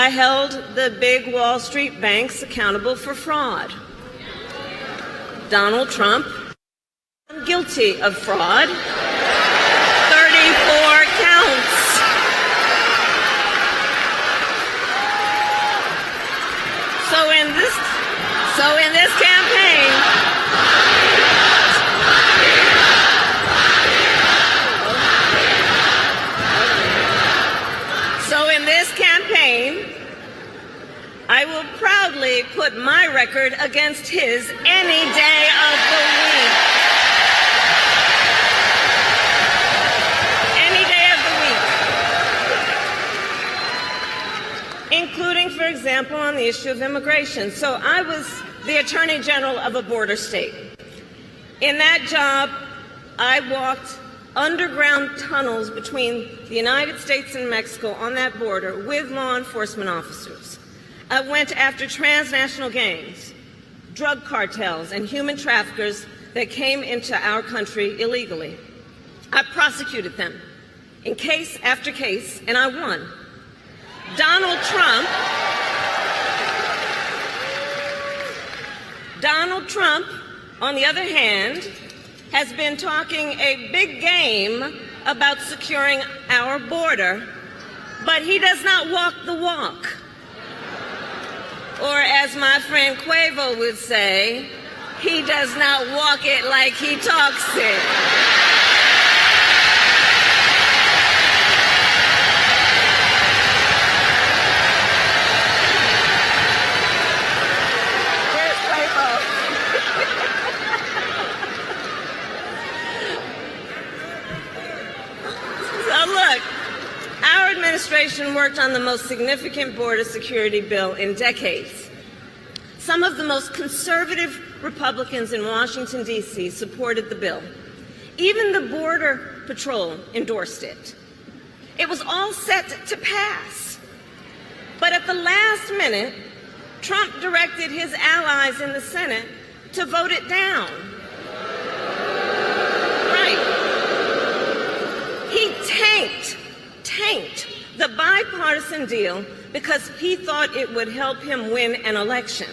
I held the big Wall Street banks accountable for fraud. Donald Trump, guilty of fraud, 34 counts. So in this campaign, I will proudly put my record against his any day of the week. Any day of the week. Including, for example, on the issue of immigration. So I was the Attorney General of a border state. In that job, I walked underground tunnels between the United States and Mexico on that border with law enforcement officers. I went after transnational gangs, drug cartels, and human traffickers that came into our country illegally. I prosecuted them in case after case, and I won. Donald Trump, on the other hand, has been talking a big game about securing our border, but he does not walk the walk. Or as my friend Quavo would say, he does not walk it like he talks it. Where's Quavo? So look, our administration worked on the most significant border security bill in decades. Some of the most conservative Republicans in Washington, D.C. supported the bill. Even the Border Patrol endorsed it. It was all set to pass. But at the last minute, Trump directed his allies in the Senate to vote it down. Right. He tanked the bipartisan deal because he thought it would help him win an election.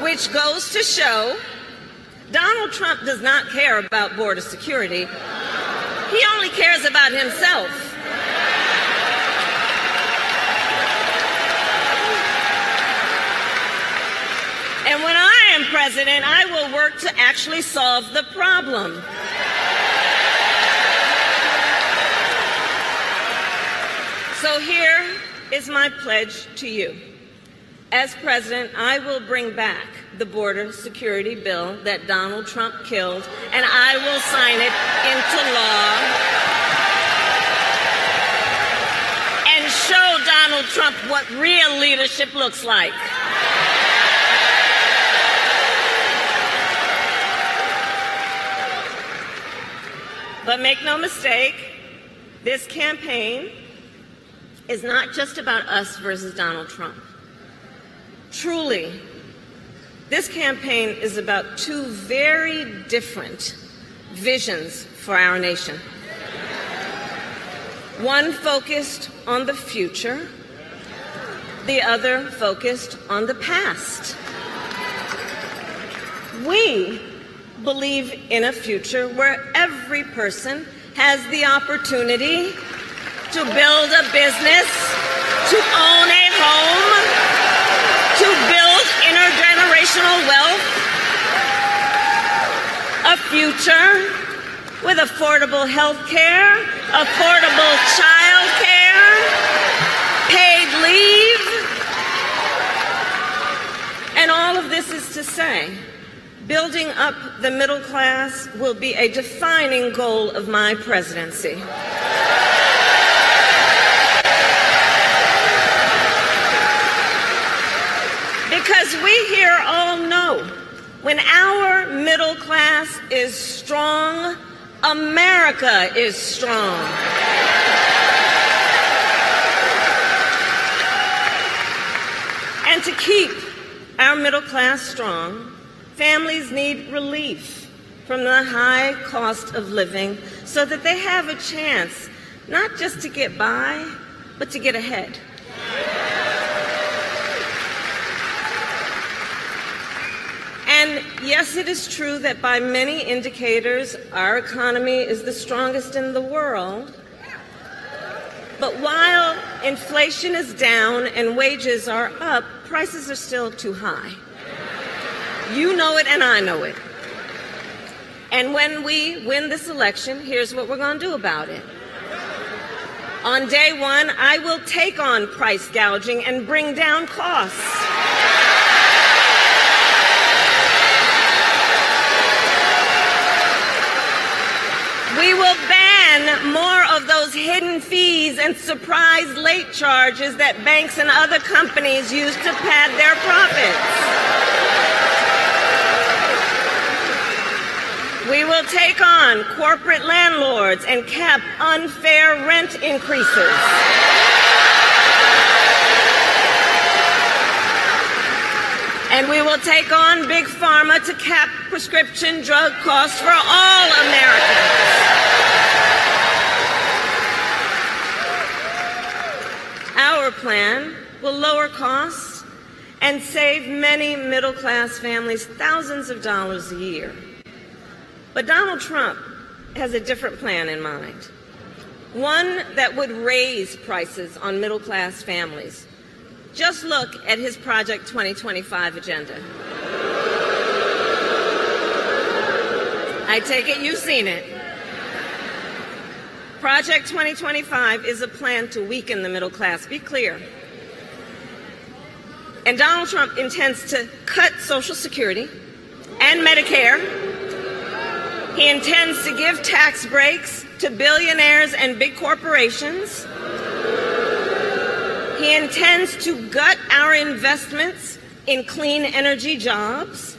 Which goes to show Donald Trump does not care about border security. He only cares about himself. And when I am president, I will work to actually solve the problem. So here is my pledge to you. As president, I will bring back the border security bill that Donald Trump killed, and I will sign it into law and show Donald Trump what real leadership looks like. But make no mistake, this campaign is not just about us versus Donald Trump. Truly, this campaign is about two very different visions for our nation. One focused on the future, the other focused on the past. We believe in a future where every person has the opportunity to build a business, to own a home, to build intergenerational wealth, a future with affordable health care, affordable child care, paid leave. And all of this is to say, building up the middle class will be a defining goal of my presidency. Because we here all know, when our middle class is strong, America is strong. And to keep our middle class strong, families need relief from the high cost of living so that they have a chance not just to get by, but to get ahead. And yes, it is true that by many indicators, our economy is the strongest in the world. But while inflation is down and wages are up, prices are still too high. You know it and I know it. And when we win this election, here's what we're going to do about it. On day one, I will take on price gouging and bring down costs. We will ban more of those hidden fees and surprise late charges that banks and other companies use to pad their profits. We will take on corporate landlords and cap unfair rent increases. And we will take on Big Pharma to cap prescription drug costs for all Americans. Our plan will lower costs and save many middle-class families thousands of dollars a year. But Donald Trump has a different plan in mind, one that would raise prices on middle-class families. Just look at his Project 2025 agenda. I take it you've seen it. Project 2025 is a plan to weaken the middle class. Be clear. And Donald Trump intends to cut Social Security and Medicare. He intends to give tax breaks to billionaires and big corporations. He intends to gut our investments in clean energy jobs.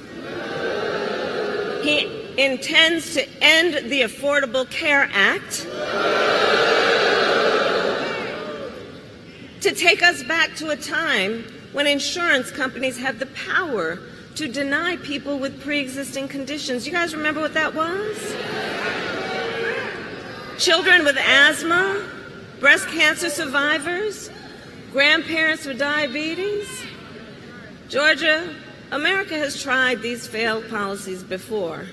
He intends to end the Affordable Care Act, to take us back to a time when insurance companies had the power to deny people with pre-existing conditions. You guys remember what that was? Children with asthma, breast cancer survivors, grandparents with diabetes. Georgia, America has tried these failed policies before,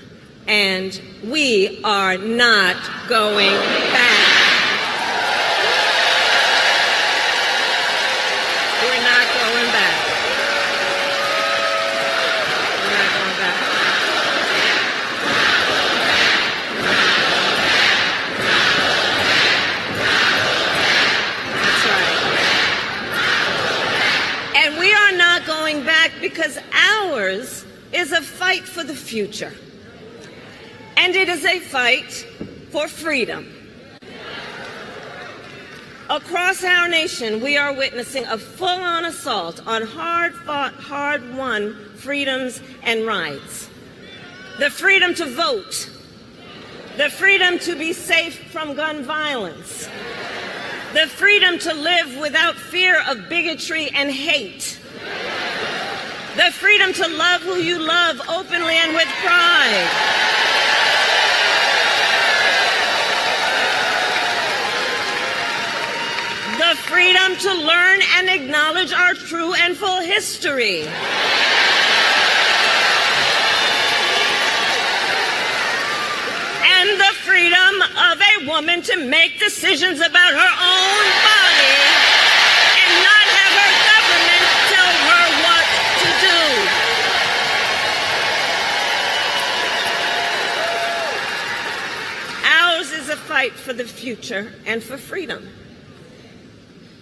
and we are not going back. We're not going back. We're not going back. That's right. And we are not going back because ours is a fight for the future. And it is a fight for freedom. Across our nation, we are witnessing a full-on assault on hard-fought, hard-won freedoms and rights. The freedom to vote, the freedom to be safe from gun violence, the freedom to live without fear of bigotry and hate, the freedom to love who you love openly and with pride. The freedom to learn and acknowledge our true and full history. And the freedom of a woman to make decisions about her own body and not have her government tell her what to do. Ours is a fight for the future and for freedom.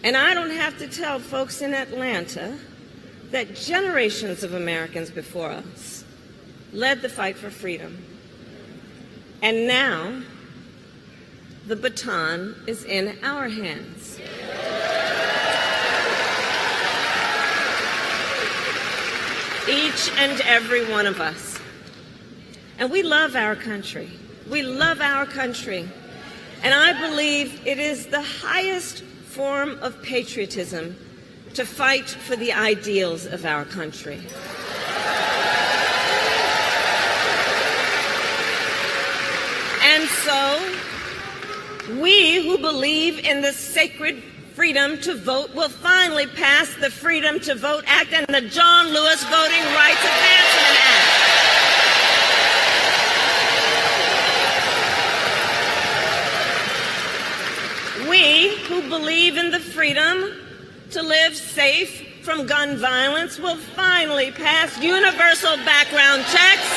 And I don't have to tell folks in Atlanta that generations of Americans before us led the fight for freedom. And now, the baton is in our hands. Each and every one of us. And we love our country. We love our country. And I believe it is the highest form of patriotism to fight for the ideals of our country. And so, We who believe in the sacred freedom to vote will finally pass the Freedom to Vote Act and the John Lewis Voting Rights Advancement Act. We who believe in the freedom to live safe from gun violence will finally pass universal background checks,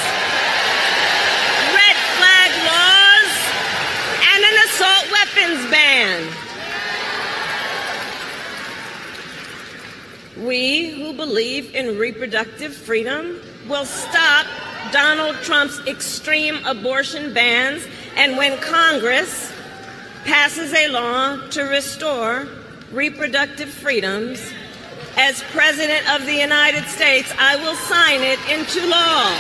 red flag laws, and an assault weapons ban. We who believe in reproductive freedom will stop Donald Trump's extreme abortion bans, and when Congress passes a law to restore reproductive freedoms, as President of the United States, I will sign it into law.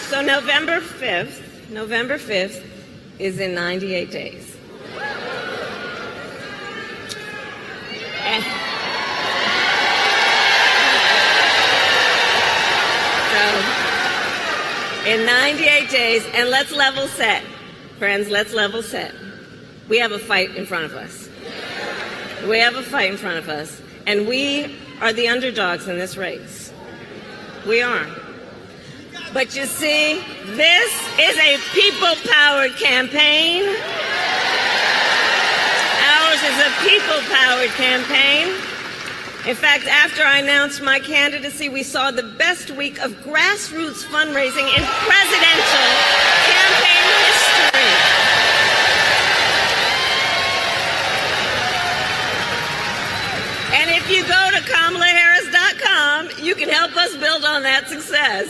So November 5th is in 98 days. In 98 days, and let's level set. Friends, let's level set. We have a fight in front of us. We have a fight in front of us, and we are the underdogs in this race. We are. But you see, this is a people-powered campaign. Ours is a people-powered campaign. In fact, after I announced my candidacy, we saw the best week of grassroots fundraising in presidential campaign history. And if you go to KamalaHarris.com, you can help us build on that success.